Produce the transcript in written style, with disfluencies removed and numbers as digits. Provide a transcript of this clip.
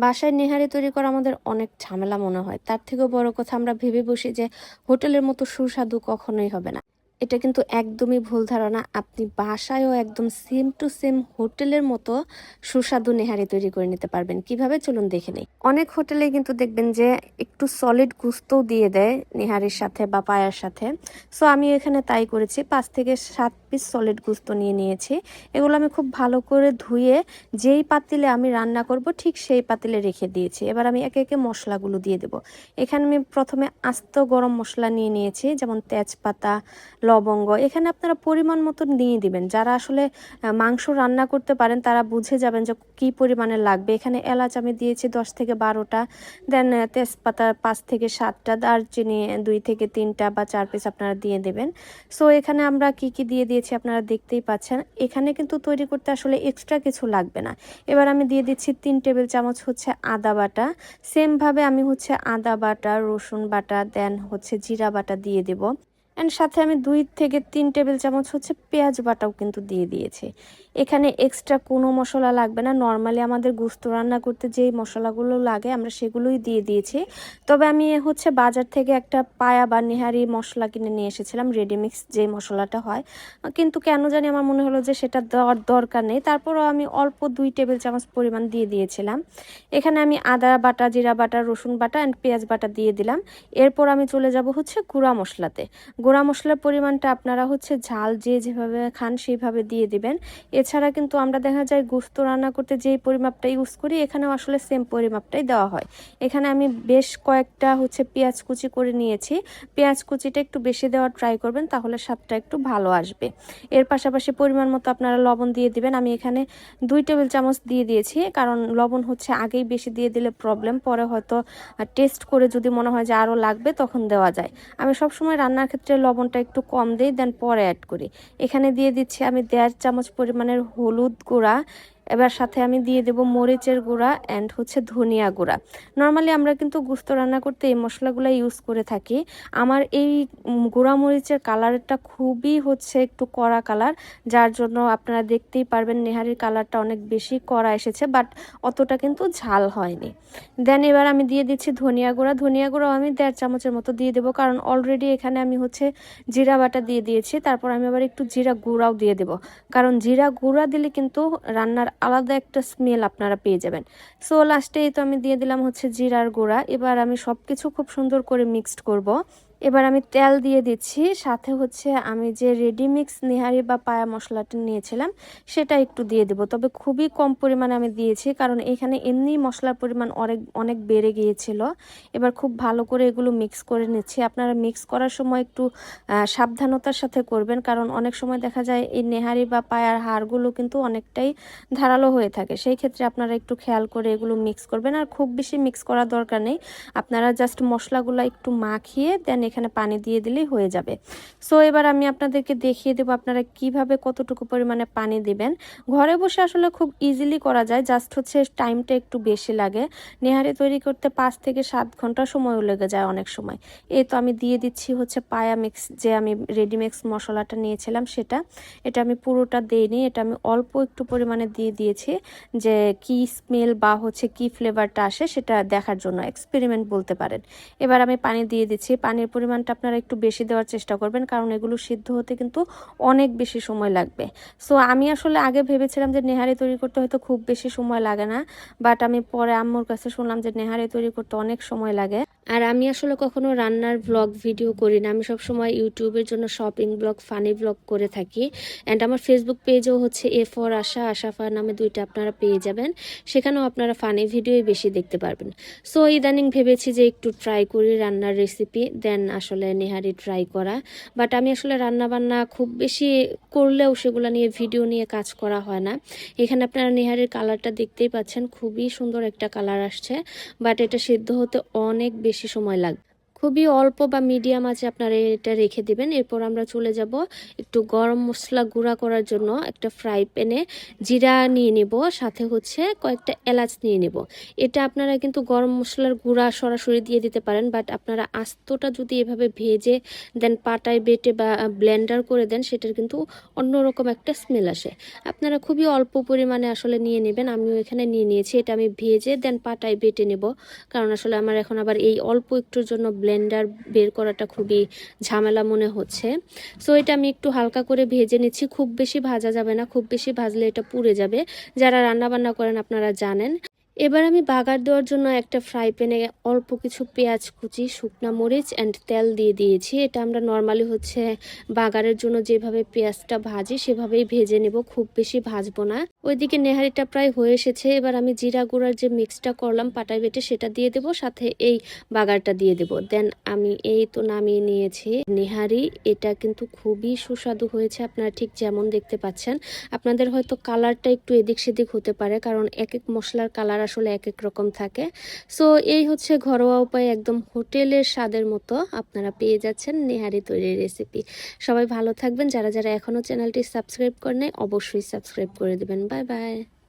বাসায় নেহারি তৈরি করা আমাদের অনেক ঝামেলা মনে হয়। তার থেকেও বড় কথা আমরা ভেবে বসি যে হোটেলের মতো সুস্বাদু কখনোই হবে না। এটা কিন্তু একদমই ভুল ধারণা। আপনি বাসায়ও একদম সেম টু সেম হোটেলের মতো সুস্বাদু নেহারি তৈরি করে নিতে পারবেন। কিভাবে চলুন দেখে নেই। অনেক হোটেলে কিন্তু দেখবেন যে একটু সলিড গোস্তও দিয়ে দেয় নেহারির সাথে বা পায়ার সাথে। সো আমি এখানে তাই করেছি, 5 থেকে 7 পিস সলিড গোস্ত নিয়ে নিয়েছি। এগুলো আমি খুব ভালো করে ধুয়ে যেই পাতিলে আমি রান্না করব ঠিক সেই পাতিলে রেখে দিয়েছি। এবার আমি একে একে মশলাগুলো দিয়ে দেব। এখানে আমি প্রথমে আস্ত গরম মশলা নিয়ে নিয়েছি, যেমন তেজপাতা, লবঙ্গ। এখানে আপনারা পরিমাণ মতো নিয়ে দিবেন। যারা আসলে মাংস রান্না করতে পারেন তারা বুঝে যাবেন যে কি পরিমাণে লাগবে। এখানে এলাচ আমি দিয়েছি 10 থেকে 12টা, দেন তেজপাতা 5 থেকে 7টা, দারচিনি 2 থেকে 3টা বা 4 পিস আপনারা দিয়ে দেবেন। সো এখানে আমরা কি কি দিয়ে দিয়েছি আপনারা দেখতেই পাচ্ছেন। এখানে কিন্তু তৈরি করতে আসলে এক্সট্রা কিছু লাগবে না। এবার আমি দিয়ে দিচ্ছি 3 টেবিল চামচ হচ্ছে আদা বাটা। সেমভাবে আমি হচ্ছে আদা বাটা, রসুন বাটা, দেন হচ্ছে জিরা বাটা দিয়ে দেব। অ্যান্ড সাথে আমি 2 থেকে 3 টেবিল চামচ হচ্ছে পেঁয়াজ বাটাও কিন্তু দিয়ে দিয়েছি। এখানে এক্সট্রা কোনো মশলা লাগবে না। নর্মালি আমাদের গোস্ত রান্না করতে যেই মশলাগুলো লাগে আমরা সেগুলোই দিয়ে দিয়েছি। তবে আমি হচ্ছে বাজার থেকে একটা পায়া বা নেহারি মশলা কিনে নিয়ে এসেছিলাম, রেডিমিক্স যে মশলাটা হয়। কিন্তু কেন জানি আমার মনে হলো যে সেটা দেওয়ার দরকার নেই। তারপরও আমি অল্প 2 টেবিল চামচ পরিমাণ দিয়ে দিয়েছিলাম। এখানে আমি আদা বাটা, জিরা বাটা, রসুন বাটা অ্যান্ড পেঁয়াজ বাটা দিয়ে দিলাম। এরপর আমি চলে যাব হচ্ছে গুঁড়া মশলাতে। গুঁড়া মশলার পরিমাণটা আপনারা হচ্ছে ঝাল যে যেভাবে খান সেইভাবে দিয়ে দিবেন। এছাড়া কিন্তু আমরা দেখা যায় গোস্ত রান্না করতে যেই পরিমাপটা ইউজ করি এখানেও আসলে সেম পরিমাপটাই দেওয়া হয়। এখানে আমি বেশ কয়েকটা হচ্ছে পেঁয়াজ কুচি করে নিয়েছি। পেঁয়াজ কুচিটা একটু বেশি দেওয়ার ট্রাই করবেন, তাহলে স্বাদটা একটু ভালো আসবে। এর পাশাপাশি পরিমাণ মতো আপনারা লবণ দিয়ে দিবেন। আমি এখানে 2 টেবিল চামচ দিয়ে দিয়েছি, কারণ লবণ হচ্ছে আগেই বেশি দিয়ে দিলে প্রবলেম, পরে হয়তো টেস্ট করে যদি মনে হয় যে আরও লাগবে তখন দেওয়া যায়। আমি সবসময় রান্নার ক্ষেত্রে লবণটা একটু কম দিই, দেন পরে অ্যাড করি। এখানে দিয়ে দিচ্ছি আমি 1.5 চামচ পরিমাণের হলুদ গুঁড়া। এবার সাথে আমি দিয়ে দেব মরিচের গুঁড়া অ্যান্ড হচ্ছে ধনিয়া গুঁড়া। নর্মালি আমরা কিন্তু গোস্ত রান্না করতে এই মশলাগুলো ইউজ করে থাকি। আমার এই গুঁড়া মরিচের কালারটা খুবই হচ্ছে একটু কড়া কালার, যার জন্য আপনারা দেখতেই পারবেন নেহারির কালারটা অনেক বেশি কড়া এসেছে, বাট অতটা কিন্তু ঝাল হয়নি। দেন এবার আমি দিয়ে দিচ্ছি ধনিয়া গুঁড়া। ধনিয়া গুঁড়াও আমি 1.5 চামচের মতো দিয়ে দেবো, কারণ অলরেডি এখানে আমি হচ্ছে জিরা বাটা দিয়ে দিয়েছি। তারপর আমি আবার একটু জিরা গুঁড়াও দিয়ে দেবো, কারণ জিরা গুঁড়া দিলে কিন্তু রান্নার আলাদা একটা স্মেল আপনারা পেয়ে যাবেন। সো লাস্টেই তো আমি দিয়ে দিলাম হচ্ছে জিরার গুঁড়া। এবার আমি সব কিছু খুব সুন্দর করে মিক্সড করব। এবার আমি তেল দিয়ে দিচ্ছি, সাথে হচ্ছে আমি যে রেডিমিক্স নেহারি বা পায়া মশলাটা নিয়েছিলাম সেটা একটু দিয়ে দেব। তবে খুবই কম পরিমাণে আমি দিয়েছি, কারণ এখানে এমনি মশলার পরিমাণ অনেক অনেক বেড়ে গিয়েছিল। এবার খুব ভালো করে এগুলো মিক্স করে নিচ্ছি। আপনারা মিক্স করার সময় একটু সাবধানতার সাথে করবেন, কারণ অনেক সময় দেখা যায় এই নেহারি বা পায়ার হাড়গুলো কিন্তু অনেকটাই ধারালো হয়ে থাকে। সেই ক্ষেত্রে আপনারা একটু খেয়াল করে এগুলো মিক্স করবেন। আর খুব বেশি মিক্স করার দরকার নেই, আপনারা জাস্ট মশলাগুলো একটু মাখিয়ে দেন এখানে পানি দিয়ে দিলেই হয়ে যাবে। সো এবার আমি আপনাদেরকে দেখিয়ে দেবো আপনারা কিভাবে কতটুকু পরিমাণে পানি দিবেন। ঘরে বসে আসলে খুব ইজিলি করা যায়, জাস্ট হচ্ছে টাইমটা একটু বেশি লাগে। নেহারি তৈরি করতে 5 থেকে 7 ঘন্টা সময়ও লেগে যায় অনেক সময়। এই তো আমি দিয়ে দিচ্ছি হচ্ছে পায়া মিক্স, যে আমি রেডিমিক্স মশলাটা নিয়েছিলাম সেটা। এটা আমি পুরোটা দিইনি, এটা আমি অল্প একটু পরিমাণে দিয়ে দিয়েছি, যে কি স্মেল বা হচ্ছে কি ফ্লেভারটা আসে সেটা দেখার জন্য, এক্সপেরিমেন্ট বলতে পারেন। এবার আমি পানি দিয়ে দিচ্ছি। পানির পরিমাণটা আপনারা একটু বেশি দেওয়ার চেষ্টা করবেন, কারণ এগুলো সিদ্ধ হতে কিন্তু অনেক বেশি সময় লাগবে। সো আমি আসলে আগে ভেবেছিলাম যে নেহারি তৈরি করতে হয়তো খুব বেশি সময় লাগে না, বাট আমি পরে আম্মুর কাছে শুনলাম যে নেহারি তৈরি করতে অনেক সময় লাগে। আর আমি আসলে কখনো রান্নার ব্লগ ভিডিও করি না, আমি সবসময় ইউটিউবের জন্য শপিং ব্লগ, ফানি ব্লগ করে থাকি। অ্যান্ড আমার ফেসবুক পেজও হচ্ছে এ ফর আশা, আশাফা নামে 2টা আপনারা পেয়ে যাবেন। সেখানেও আপনারা ফানি ভিডিওই বেশি দেখতে পারবেন। সো ইদানিং ভেবেছি যে একটু ট্রাই করি রান্নার রেসিপি, দেন আসলে নেহারি ট্রাই করা। বাট আমি আসলে রান্না বান্না খুব বেশি করলেও সেগুলো নিয়ে ভিডিও নিয়ে কাজ করা হয় না। এখানে আপনারা নেহারির কালারটা দেখতেই পাচ্ছেন, খুবই সুন্দর একটা কালার আসছে, বাট এটা সিদ্ধ হতে অনেক বেশি সময় লাগবে। খুবই অল্প বা মিডিয়াম আঁচে আপনারা এটা রেখে দিবেন। এরপর আমরা চলে যাব একটু গরম মশলা গুঁড়া করার জন্য একটা ফ্রাই প্যানে জিরা নিয়ে নিব, সাথে হচ্ছে কয়েকটা এলাচ নিয়ে নিব। এটা আপনারা কিন্তু গরম মশলার গুঁড়া সরাসরি দিয়ে দিতে পারেন, বাট আপনারা আস্তটা যদি এভাবে ভেজে দেন, পাটায় বেটে বা ব্লেন্ডার করে দেন, সেটার কিন্তু অন্যরকম একটা স্মেল আসে। আপনারা খুবই অল্প পরিমাণে আসলে নিয়ে নেবেন। আমিও এখানে নিয়ে নিয়েছি, এটা আমি ভেজে দেন পাটায় বেটে নেব, কারণ আসলে আমার এখন আবার এই অল্প একটুর জন্য ব্লেন্ডার বের করাটা খুবই ঝামেলা মনে হচ্ছে। সো এটা আমি একটু হালকা করে ভেজে নিচ্ছি, খুব বেশি ভাজা যাবে না, খুব বেশি ভাজলে এটা পুড়ে যাবে। যারা রান্না বান্না করেন আপনারা জানেন। এবার আমি বাগার দেওয়ার জন্য একটা ফ্রাই প্যানে অল্প কিছু পেঁয়াজ কুচি, শুকনা মরিচ অ্যান্ড তেল দিয়ে দিয়েছি। এটা আমরা নর্মালি হচ্ছে বাগারের জন্য যেভাবে পেঁয়াজটা ভাজি সেভাবেই ভেজে নেব, খুব বেশি ভাজবো না। ওইদিকে নেহারিটা প্রায় হয়ে এসেছে। এবার আমি জিরা গুঁড়ার যে মিক্সটা করলাম পাটায় বেটে সেটা দিয়ে দেব, সাথে এই বাগারটা দিয়ে দেব। দেন আমি এই তো নামিয়ে নিয়েছি নেহারি। এটা কিন্তু খুবই সুস্বাদু হয়েছে, আপনারা ঠিক যেমন দেখতে পাচ্ছেন। আপনাদের হয়তো কালারটা একটু এদিক সেদিক হতে পারে, কারণ এক এক মশলার কালার আসলে এক এক রকম থাকে। সো এই হচ্ছে ঘরোয়া উপায়ে একদম হোটেলের স্বাদের মতো আপনারা পেয়ে যাচ্ছেন নেহারি তৈরির রেসিপি। সবাই ভালো থাকবেন। যারা যারা এখনও চ্যানেলটি সাবস্ক্রাইব করেন নাই অবশ্যই সাবস্ক্রাইব করে দেবেন। Bye bye.